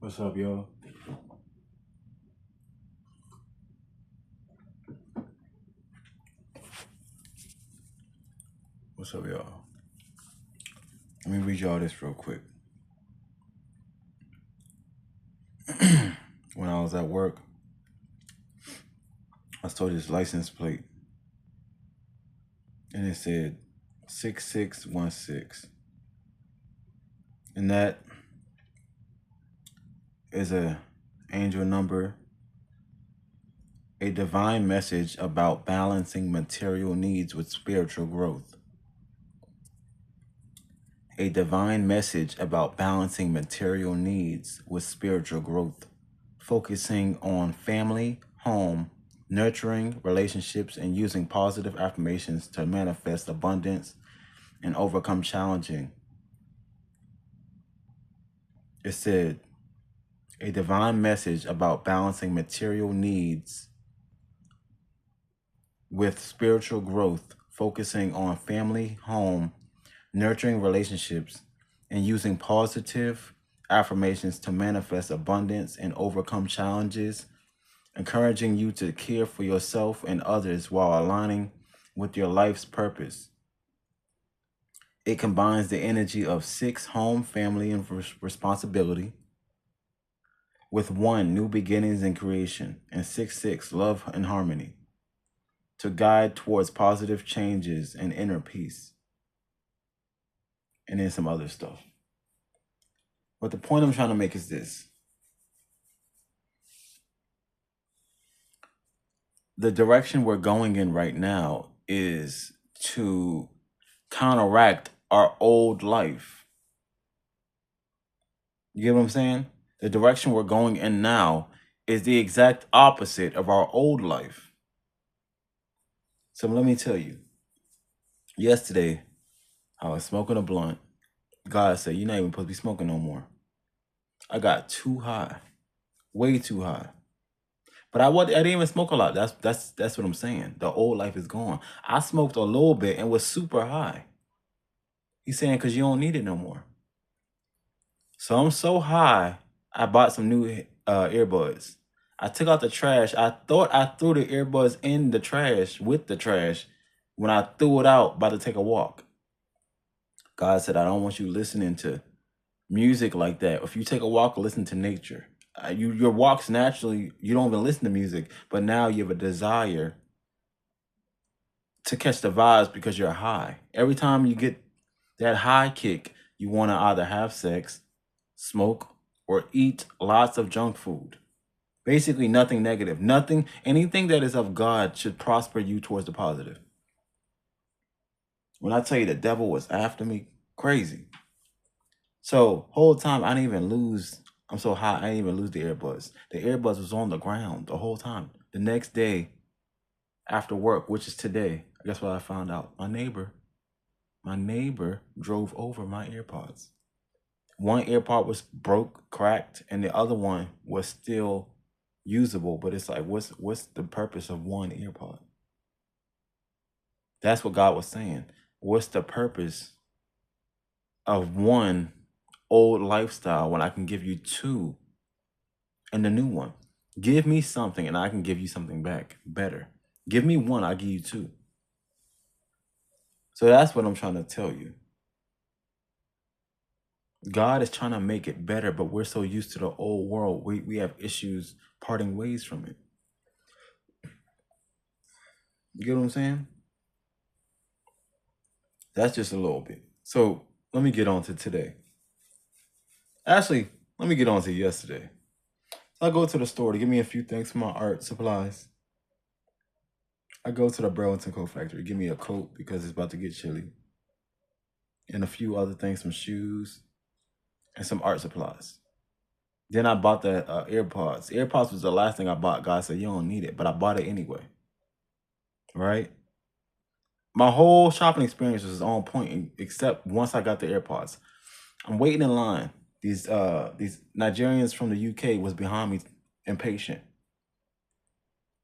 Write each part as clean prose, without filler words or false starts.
What's up, y'all? What's up, y'all? Let me read y'all this real quick. When I was at work, I saw this license plate, and it said 6616, and that is a angel number, a divine message about balancing material needs with spiritual growth. A divine message about balancing material needs with spiritual growth, focusing on family, home, nurturing relationships, and using positive affirmations to manifest abundance and overcome challenging. It said, a divine message about balancing material needs with spiritual growth, focusing on family, home, nurturing relationships, and using positive affirmations to manifest abundance and overcome challenges, encouraging you to care for yourself and others while aligning with your life's purpose. It combines the energy of 6, home, family, and responsibility, with 1, new beginnings and creation, and 6, love and harmony, to guide towards positive changes and inner peace. And then some other stuff. But the point I'm trying to make is this. The direction we're going in right now is to counteract our old life. You get what I'm saying? The direction we're going in now is the exact opposite of our old life. So let me tell you, yesterday I was smoking a blunt. God said, you're not even supposed to be smoking no more. I got too high, way too high. But I didn't even smoke a lot. That's what I'm saying. The old life is gone. I smoked a little bit and was super high. He's saying because you don't need it no more. So I'm so high, I bought some new earbuds. I took out the trash. I thought I threw the earbuds in the trash with the trash when I threw it out about to take a walk. God said, I don't want you listening to music like that. If you take a walk, listen to nature. Your walks naturally, you don't even listen to music, but now you have a desire to catch the vibes because you're high. Every time you get that high kick, you want to either have sex, smoke, or eat lots of junk food. Basically nothing negative. Anything that is of God should prosper you towards the positive. When I tell you the devil was after me, crazy. So whole time I didn't even lose. I'm so high, I didn't even lose the earbuds. The earbuds was on the ground the whole time. The next day after work, which is today, guess what I found out? My neighbor drove over my AirPods. One AirPod was broke, cracked, and the other one was still usable. But it's like, what's the purpose of one AirPod? That's what God was saying. What's the purpose of one old lifestyle when I can give you 2 and the new one? Give me something and I can give you something back better. Give me 1, I'll give you 2. So that's what I'm trying to tell you. God is trying to make it better, but we're so used to the old world. We have issues parting ways from it. You get what I'm saying? That's just a little bit. So let me get on to today. Actually, let me get on to yesterday. So I go to the store to get me a few things for my art supplies. I go to the Burlington Coat Factory, give me a coat because it's about to get chilly. And a few other things, some shoes and some art supplies. Then I bought the AirPods. AirPods was the last thing I bought. God said, you don't need it, but I bought it anyway. Right? My whole shopping experience was on point, except once I got the AirPods. I'm waiting in line. These Nigerians from the UK was behind me, impatient.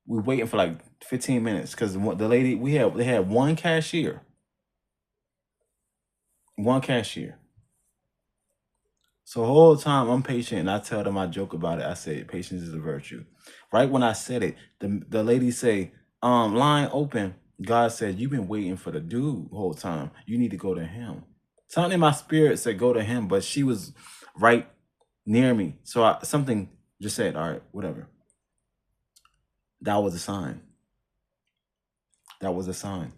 We were waiting for like 15 minutes because the lady they had one cashier. So the whole time I'm patient, and I tell them, I joke about it. I say patience is a virtue. Right when I said it, the lady say, line open. God said, you've been waiting for the dude the whole time. You need to go to him. Something in my spirit said go to him, but she was right near me. So something just said, all right, whatever. That was a sign. That was a sign.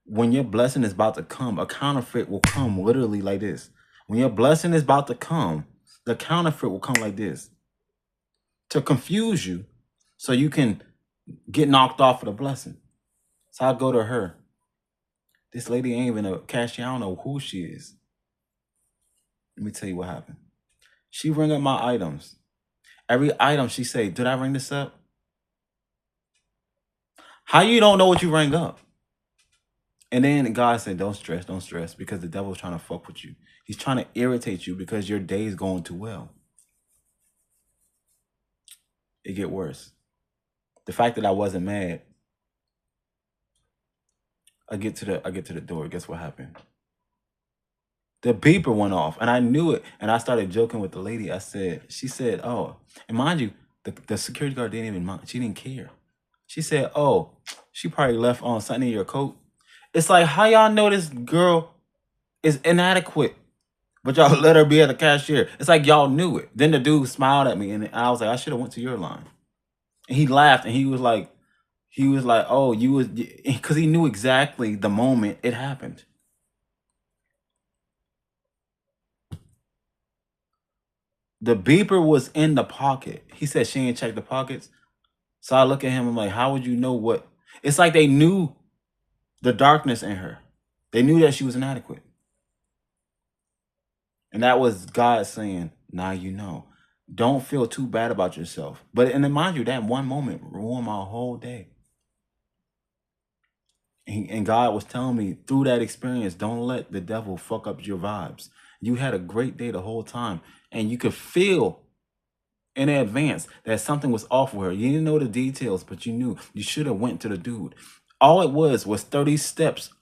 When your blessing is about to come, a counterfeit will come literally like this. When your blessing is about to come, the counterfeit will come like this to confuse you so you can get knocked off of the blessing. So I go to her. This lady ain't even a cashier. I don't know who she is. Let me tell you what happened. She ring up my items. Every item she say, did I ring this up? How you don't know what you rang up? And then God said, don't stress, because the devil's trying to fuck with you. He's trying to irritate you because your day is going too well. It get worse. The fact that I wasn't mad, I get to the door. Guess what happened? The beeper went off, and I knew it. And I started joking with the lady. She said, oh, and mind you, the security guard didn't even mind. She didn't care. She said, oh, she probably left on something in your coat. It's like, how y'all know this girl is inadequate, but y'all let her be at the cashier? It's like y'all knew it. Then the dude smiled at me, and I was like, I should have went to your line. And he laughed, and he was like, oh, you was, because he knew exactly the moment it happened. The beeper was in the pocket. He said she ain't checked the pockets. So I look at him, I'm like, how would you know what? It's like they knew the darkness in her. They knew that she was inadequate. And that was God saying, now you know. Don't feel too bad about yourself. But, and then mind you, that one moment ruined my whole day. And God was telling me through that experience, don't let the devil fuck up your vibes. You had a great day the whole time, and you could feel in advance that something was off with her. You didn't know the details, but you knew you should have went to the dude. All it was 30 steps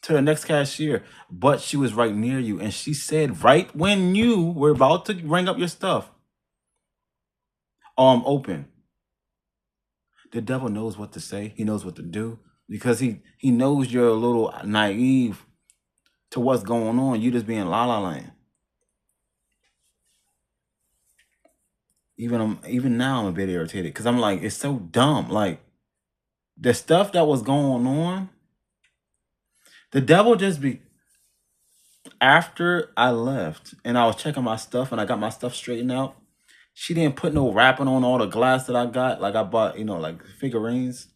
to the next cashier, but she was right near you. And she said, right when you were about to ring up your stuff, open. The devil knows what to say. He knows what to do because he knows you're a little naive to what's going on. You just being la la land. Even now I'm a bit irritated because I'm like, it's so dumb. Like the stuff that was going on, the devil just be. After I left and I was checking my stuff and I got my stuff straightened out, she didn't put no wrapping on all the glass that I got. Like I bought, like figurines.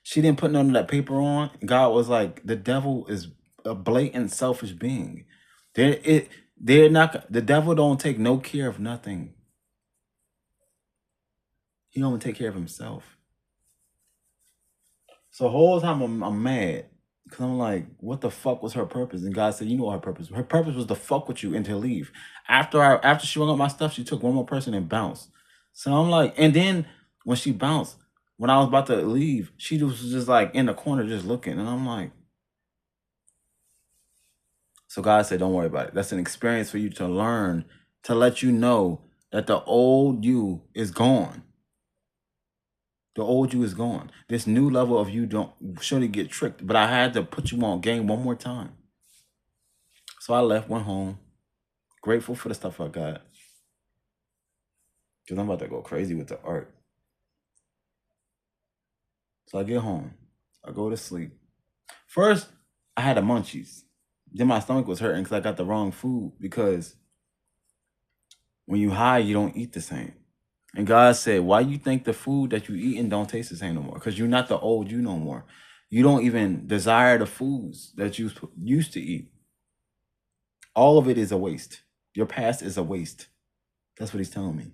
She didn't put none of that paper on. God was like, the devil is a blatant selfish being. They're not, the devil don't take no care of nothing. He only take care of himself. So the whole time I'm mad because I'm like, what the fuck was her purpose? And God said, you know what her purpose? Her purpose was to fuck with you and to leave. After she hung up my stuff, she took one more person and bounced. So I'm like, and then when she bounced, when I was about to leave, she was just like in the corner just looking. And I'm like, so God said, don't worry about it. That's an experience for you to learn, to let you know that the old you is gone. The old you is gone. This new level of you don't surely get tricked. But I had to put you on game one more time. So I left, went home. Grateful for the stuff I got. Because I'm about to go crazy with the art. So I get home. I go to sleep. First, I had the munchies. Then my stomach was hurting because I got the wrong food. Because when you high, you don't eat the same. And God said, why you think the food that you eating don't taste the same no more? Because you're not the old you no more. You don't even desire the foods that you used to eat. All of it is a waste. Your past is a waste. That's what he's telling me.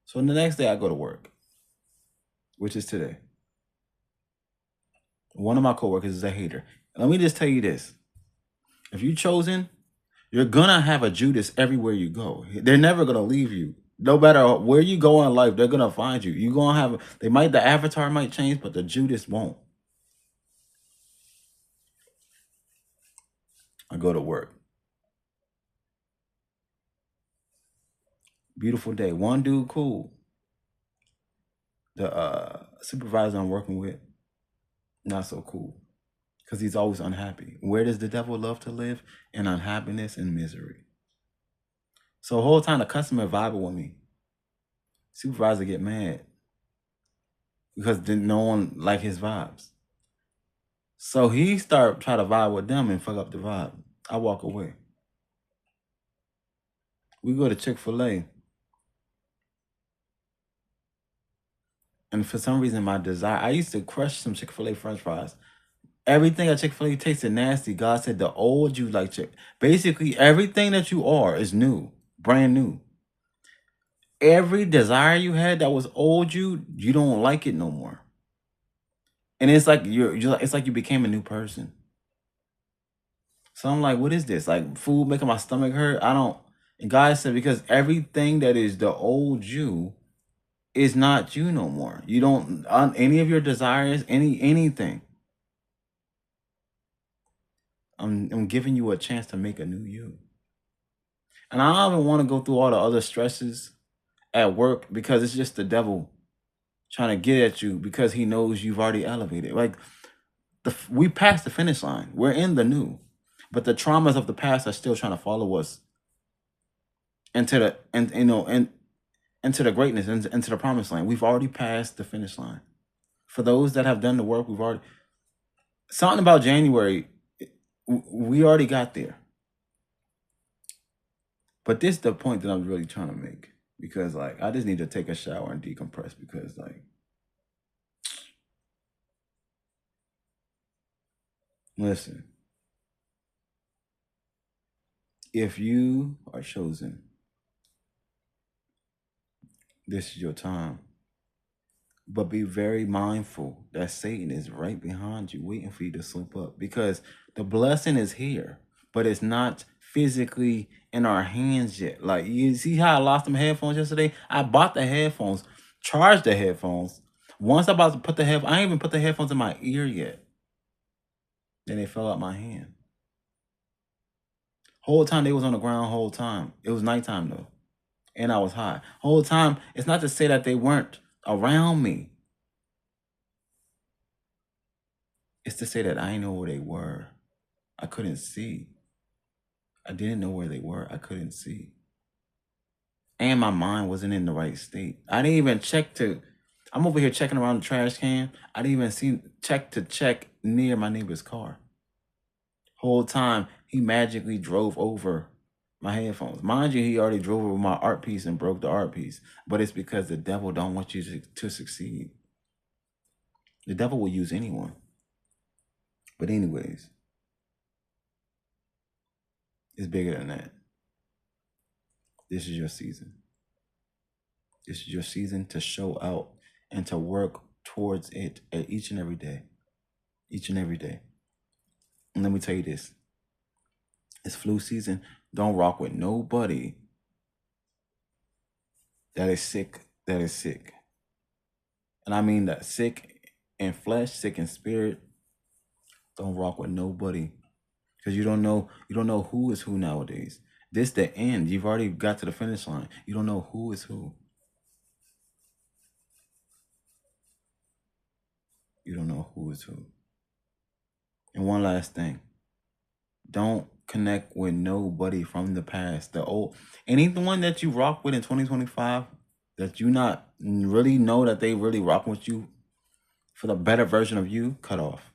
So the next day I go to work, which is today. One of my coworkers is a hater. Let me just tell you this. If you're chosen, you're going to have a Judas everywhere you go. They're never going to leave you. No matter where you go in life, they're going to find you. You're going to have, the avatar might change, but the Judas won't. I go to work. Beautiful day. One dude, cool. The supervisor I'm working with, not so cool. Because he's always unhappy. Where does the devil love to live? In unhappiness and misery. So the whole time the customer vibing with me, supervisor get mad because no one like his vibes. So he start try to vibe with them and fuck up the vibe. I walk away. We go to Chick-fil-A, and for some reason my desire, I used to crush some Chick-fil-A French fries. Everything at Chick-fil-A tasted nasty. God said the old you like Chick. Basically, everything that you are is new, brand new. Every desire you had that was old you don't like it no more. And it's like it's like you became a new person. So I'm like, what is this? Like food making my stomach hurt? I don't. And God said, because everything that is the old you is not you no more. You don't any of your desires, anything. I'm giving you a chance to make a new you. And I don't even want to go through all the other stresses at work because it's just the devil trying to get at you because he knows you've already elevated. Like we passed the finish line. We're in the new, but the traumas of the past are still trying to follow us into the and into the greatness, into the promised land. We've already passed the finish line. For those that have done the work, we've already something about January. We already got there. But this is the point that I'm really trying to make because like I just need to take a shower and decompress because like listen, if you are chosen, this is your time. But be very mindful that Satan is right behind you, waiting for you to slip up because the blessing is here, but it's not physically in our hands yet. Like, you see how I lost them headphones yesterday? I bought the headphones, charged the headphones. Once I about to put the I ain't even put the headphones in my ear yet. Then they fell out my hand. Whole time they was on the ground, whole time. It was nighttime though. And I was high. Whole time, it's not to say that they weren't around me. It's to say that I didn't know where they were. I couldn't see. I didn't know where they were. I couldn't see. And my mind wasn't in the right state. I didn't even I'm over here checking around the trash can. I didn't even check near my neighbor's car. Whole time, he magically drove over my headphones. Mind you, he already drove over my art piece and broke the art piece. But it's because the devil don't want you to succeed. The devil will use anyone. But anyways, it's bigger than that. This is your season. This is your season to show out and to work towards it each and every day. Each and every day. And let me tell you this. It's flu season. Don't rock with nobody that is sick. That is sick. And I mean that sick in flesh, sick in spirit. Don't rock with nobody. Because you don't know who is who nowadays. This the end. You've already got to the finish line. You don't know who is who. You don't know who is who. And one last thing. Don't connect with nobody from the past. Anyone that you rock with in 2025 that you not really know that they really rock with you for the better version of you, cut off.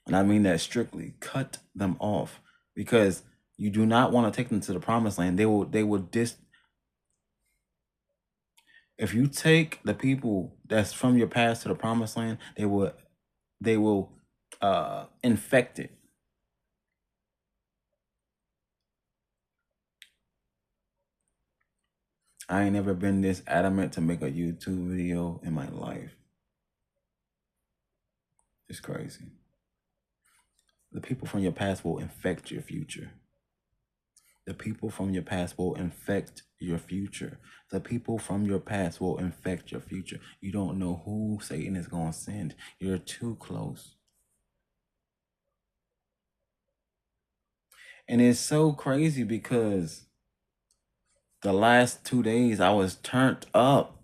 And I mean that strictly. Cut them off because you do not want to take them to the promised land. They will if you take the people that's from your past to the promised land, they will infect it. I ain't never been this adamant to make a YouTube video in my life. It's crazy. The people from your past will infect your future. The people from your past will infect your future. The people from your past will infect your future. You don't know who Satan is going to send. You're too close. And it's so crazy because The last 2 days I was turned up.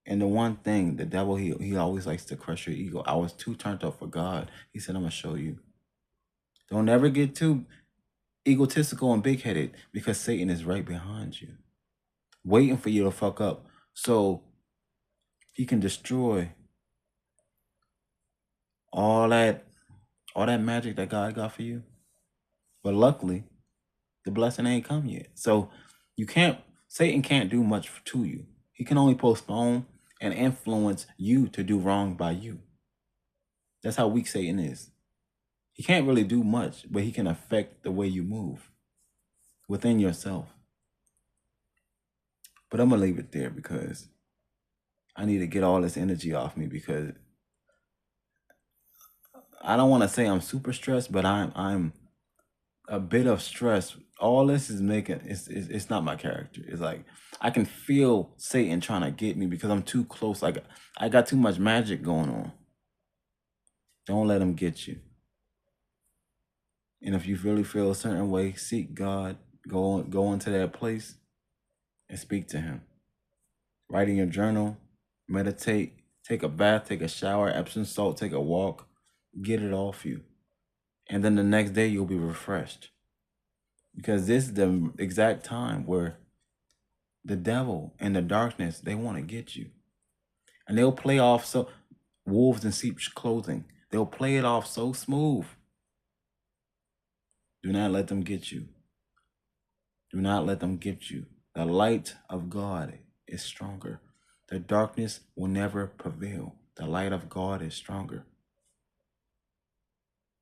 And the one thing, the devil, he always likes to crush your ego. I was too turned up for God. He said, I'm going to show you. Don't ever get too egotistical and big-headed, because Satan is right behind you, waiting for you to fuck up so he can destroy all that magic that God got for you. But luckily, the blessing ain't come yet. So Satan can't do much to you. He can only postpone and influence you to do wrong by you. That's how weak Satan is. He can't really do much, but he can affect the way you move within yourself. But I'm going to leave it there because I need to get all this energy off me, because I don't want to say I'm super stressed, but I'm a bit of stress. All this is making, it's not my character. It's like I can feel Satan trying to get me because I'm too close. Like I got too much magic going on. Don't let him get you. And if you really feel a certain way, seek God. Go into that place and speak to him. Write in your journal, meditate, take a bath, take a shower, Epsom salt, take a walk, get it off you. And then the next day you'll be refreshed. Because this is the exact time where the devil and the darkness, they want to get you. And they'll play off so wolves in sheep's clothing. They'll play it off so smooth. Do not let them get you. Do not let them get you. The light of God is stronger. The darkness will never prevail. The light of God is stronger.